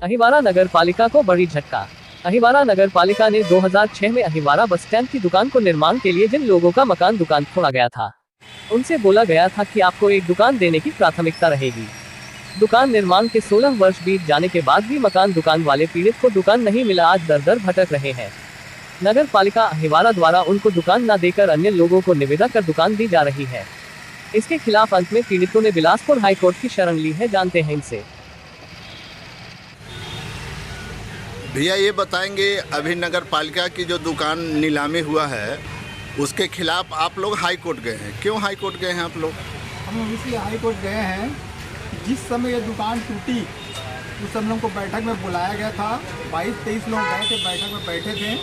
अहिवारा नगर पालिका को बड़ी झटका। अहिवारा नगर पालिका ने 2006 में अहिवारा बस स्टैंड की दुकान को निर्माण के लिए जिन लोगों का मकान दुकान छोड़ा गया था, उनसे बोला गया था कि आपको एक दुकान देने की प्राथमिकता रहेगी। दुकान निर्माण के 16 वर्ष बीत जाने के बाद भी मकान दुकान वाले पीड़ित को दुकान नहीं मिला, आज दर दर भटक रहे हैं। नगर पालिका अहिवारा द्वारा उनको दुकान न देकर अन्य लोगों को निविदा कर दुकान दी जा रही है। इसके खिलाफ अंत में पीड़ितों ने बिलासपुर हाईकोर्ट की शरण ली है, जानते हैं इनसे। भैया ये बताएंगे, अभी नगर पालिका की जो दुकान नीलामी हुआ है उसके खिलाफ आप लोग हाई कोर्ट गए हैं, क्यों हाई कोर्ट गए हैं आप लोग? हम इसलिए हाई कोर्ट गए हैं, जिस समय ये दुकान टूटी उस समय हमको बैठक में बुलाया गया था। 22-23 लोग गए थे, बैठक में बैठे थे।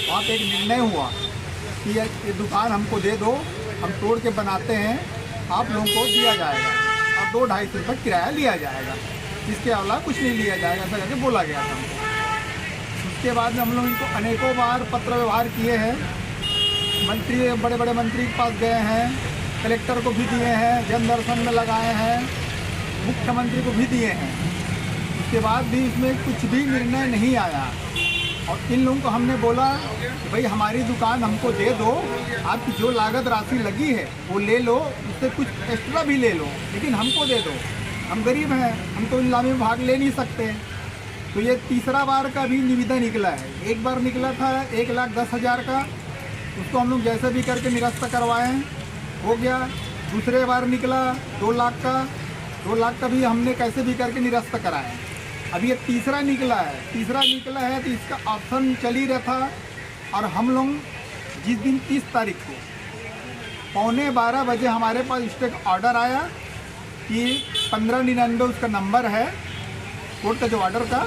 वहाँ पे एक निर्णय हुआ कि ये दुकान हमको दे दो, हम तोड़ के बनाते हैं, आप लोगों को दिया जाएगा और 2-2.5 रुपये किराया लिया जाएगा, इसके अलावा कुछ नहीं लिया जाएगा, ऐसा करके बोला गया था हमको। उसके बाद में हम लोग इनको अनेकों बार पत्र व्यवहार किए हैं, मंत्री बड़े बड़े मंत्री के पास गए हैं, कलेक्टर को भी दिए हैं, जन दर्शन में लगाए हैं, मुख्यमंत्री को भी दिए हैं। उसके बाद भी इसमें कुछ भी निर्णय नहीं आया और इन लोगों को हमने बोला कि भाई हमारी दुकान हमको दे दो, आपकी जो लागत राशि लगी है वो ले लो, उससे कुछ एक्स्ट्रा भी ले लो, लेकिन हमको दे दो, हम गरीब हैं, हम तो नीलामी में भाग ले नहीं सकते। तो ये तीसरा बार का भी निविदा निकला है। एक बार निकला था 1,10,000 का, उसको हम लोग जैसे भी करके निरस्त करवाएं, हो गया। दूसरे बार निकला 2 लाख का, 2 लाख का भी हमने कैसे भी करके निरस्त कराएं। अभी ये तीसरा निकला है तो इसका ऑप्शन चल ही रहा था। और हम लोग जिस दिन 30 तारीख को 11:15 बजे हमारे पास स्टेक ऑर्डर आया कि 1599 उसका नंबर है कोर्ट का जो ऑर्डर का,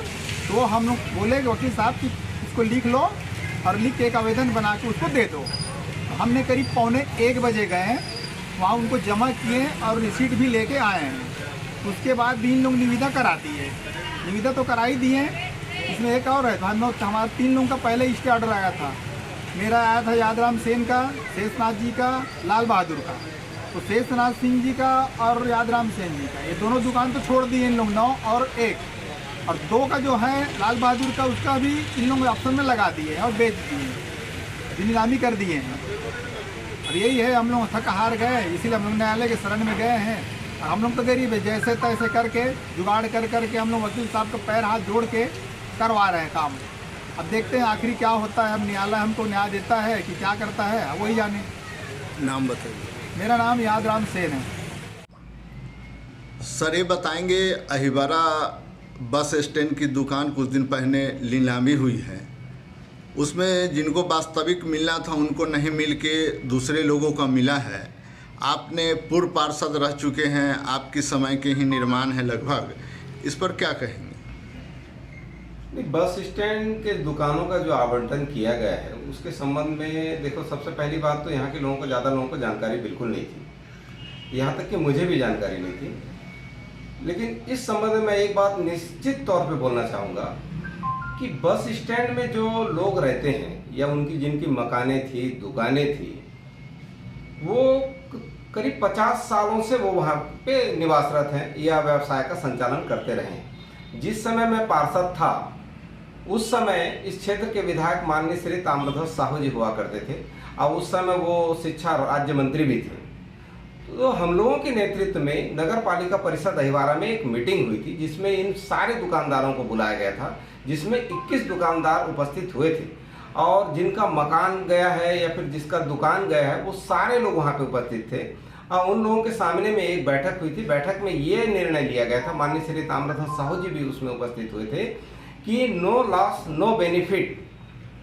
तो हम लोग बोले कि वकील साहब कि इसको लिख लो और लिख के एक आवेदन बना के उसको दे दो। हमने करीब 12:45 बजे गए, वहाँ उनको जमा किए और रिसीट भी लेके आए हैं। उसके बाद भी इन लोग निविदा करा दिए, निविदा तो करा ही दिए। इसमें एक और है, हमारा 3 लोगों का पहले स्टे ऑर्डर आया था। मेरा आया था यादराम सेन का, शेषनाथ जी का, लाल बहादुर का। तो शेषनाथ सिंह जी का और यादराम सेन जी का, ये दोनों दुकान तो छोड़ दिए इन लोग, 9 और 1, और 2 का जो है लाल बहादुर का, उसका भी इन लोगों ने ऑप्शन में लगा दिए और बेच दिए, नीलामी कर दिए हैं। और यही है, हम लोग थक हार गए, इसीलिए हम लोग न्यायालय के शरण में गए हैं। हम लोग तो गरीब है, जैसे तैसे करके जुगाड़ कर करके हम लोग वकील साहब को पैर हाथ जोड़ के करवा रहे हैं काम। अब देखते हैं आखिर क्या होता है। अब न्यायालय हमको न्याय देता है कि क्या करता है, वही जाने। नाम बताइए। मेरा नाम यादराम सेन है। सर ये बताएंगे, अहिवारा बस स्टैंड की दुकान कुछ दिन पहले नीलामी हुई है, उसमें जिनको वास्तविक मिलना था उनको नहीं मिल के दूसरे लोगों का मिला है। आपने पूर्व पार्षद रह चुके हैं, आपकी समय के ही निर्माण है लगभग, इस पर क्या कहेंगे? बस स्टैंड के दुकानों का जो आवंटन किया गया है उसके संबंध में देखो, सबसे पहली बात तो यहाँ के लोगों को, ज़्यादा लोगों को जानकारी बिल्कुल नहीं थी, यहाँ तक कि मुझे भी जानकारी नहीं थी। लेकिन इस संबंध में मैं एक बात निश्चित तौर पे बोलना चाहूँगा कि बस स्टैंड में जो लोग रहते हैं या उनकी जिनकी मकानें थी, दुकानें थी, वो करीब 50 सालों से वो वहाँ पे निवासरत हैं या व्यवसाय का संचालन करते रहे। जिस समय मैं पार्षद था उस समय इस क्षेत्र के विधायक माननीय श्री ताम्रध्वज साहू जी हुआ करते थे और उस समय वो शिक्षा राज्य मंत्री भी थे। तो हम लोगों के नेतृत्व में नगर पालिका परिषद अहिवारा में एक मीटिंग हुई थी, जिसमें इन सारे दुकानदारों को बुलाया गया था, जिसमें 21 दुकानदार उपस्थित हुए थे और जिनका मकान गया है या फिर जिसका दुकान गया है वो सारे लोग वहाँ पे उपस्थित थे। और उन लोगों के सामने में एक बैठक हुई थी। बैठक में ये निर्णय लिया गया था, माननीय श्री ताम्रध्वज साहू जी भी उसमें उपस्थित हुए थे, कि नो लॉस नो बेनिफिट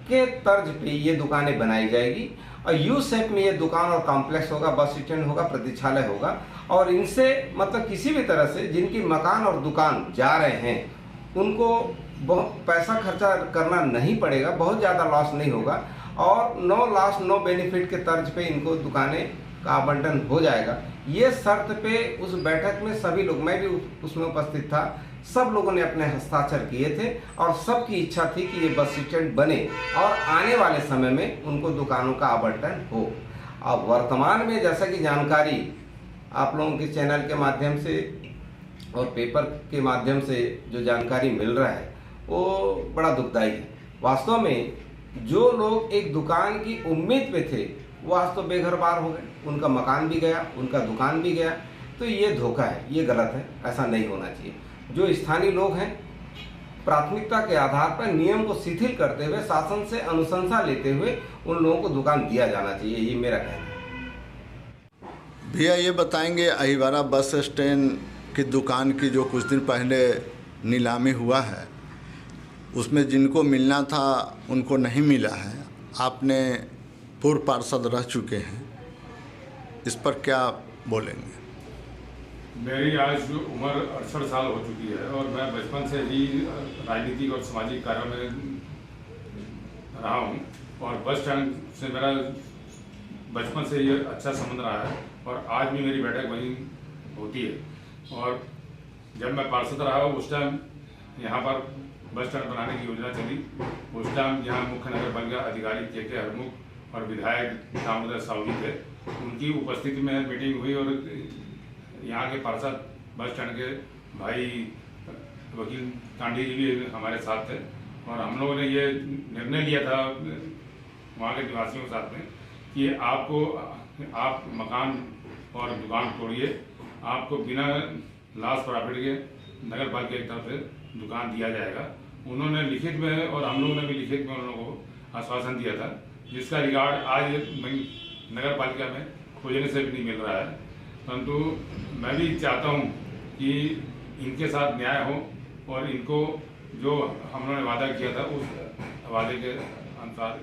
के तर्ज पे ये दुकानें बनाई जाएगी और यू शेप में ये दुकान और कॉम्प्लेक्स होगा, बस स्टैंड होगा, प्रतीक्षालय होगा। और इनसे मतलब किसी भी तरह से जिनकी मकान और दुकान जा रहे हैं उनको बहुत पैसा खर्चा करना नहीं पड़ेगा, बहुत ज़्यादा लॉस नहीं होगा और नो लॉस नो बेनिफिट के तर्ज पे इनको दुकानें का आवंटन हो जाएगा। ये शर्त पे उस बैठक में सभी लोग, मैं भी उसमें उपस्थित था, सब लोगों ने अपने हस्ताक्षर किए थे और सबकी इच्छा थी कि ये बस स्टैंड बने और आने वाले समय में उनको दुकानों का आवंटन हो। अब वर्तमान में जैसा कि जानकारी आप लोगों के चैनल के माध्यम से और पेपर के माध्यम से जो जानकारी मिल रहा है वो बड़ा दुखदायी है। वास्तव में जो लोग एक दुकान की उम्मीद पे थे वो आज तो बेघर बार हो गए, उनका मकान भी गया, उनका दुकान भी गया। तो ये धोखा है, ये गलत है, ऐसा नहीं होना चाहिए। जो स्थानीय लोग हैं प्राथमिकता के आधार पर नियम को शिथिल करते हुए शासन से अनुशंसा लेते हुए उन लोगों को दुकान दिया जाना चाहिए, ये मेरा कहना है। भैया ये बताएंगे अहिवारा बस स्टैंड की दुकान की जो कुछ दिन पहले नीलामी हुआ है उसमें जिनको मिलना था उनको नहीं मिला है। आपने पूर्व पार्षद रह चुके हैं, इस पर क्या बोलेंगे? मेरी आज उम्र 68 साल हो चुकी है और मैं बचपन से ही राजनीतिक और सामाजिक कार्यों में रहा हूँ और बस स्टैंड से मेरा बचपन से ये अच्छा संबंध रहा है और आज भी मेरी बैठक वहीं होती है। और जब मैं पार्षद रहा उस टाइम यहाँ पर बस स्टैंड बनाने की योजना चली। उस टाइम यहाँ मुख्य नगर पालिका अधिकारी के हरमुख और विधायक दामोदर साहू जी थे, उनकी उपस्थिति में मीटिंग हुई और यहाँ के पार्षद बस स्टैंड के भाई वकील तांडी जी भी हमारे साथ थे और हम लोगों ने ये निर्णय लिया था वहाँ के निवासियों के साथ में कि आप मकान और दुकान तोड़िए, आपको बिना लॉस प्रॉफिट के नगर पालिका की तरफ से दुकान दिया जाएगा। उन्होंने लिखित में और हम लोगों ने भी लिखित में उन लोगों को आश्वासन दिया था, जिसका रिकॉर्ड आज नगर पालिका में खोजने से भी नहीं मिल रहा है। परंतु मैं भी चाहता हूं कि इनके साथ न्याय हो और इनको जो हम लोगों ने वादा किया था उस वादे के अनुसार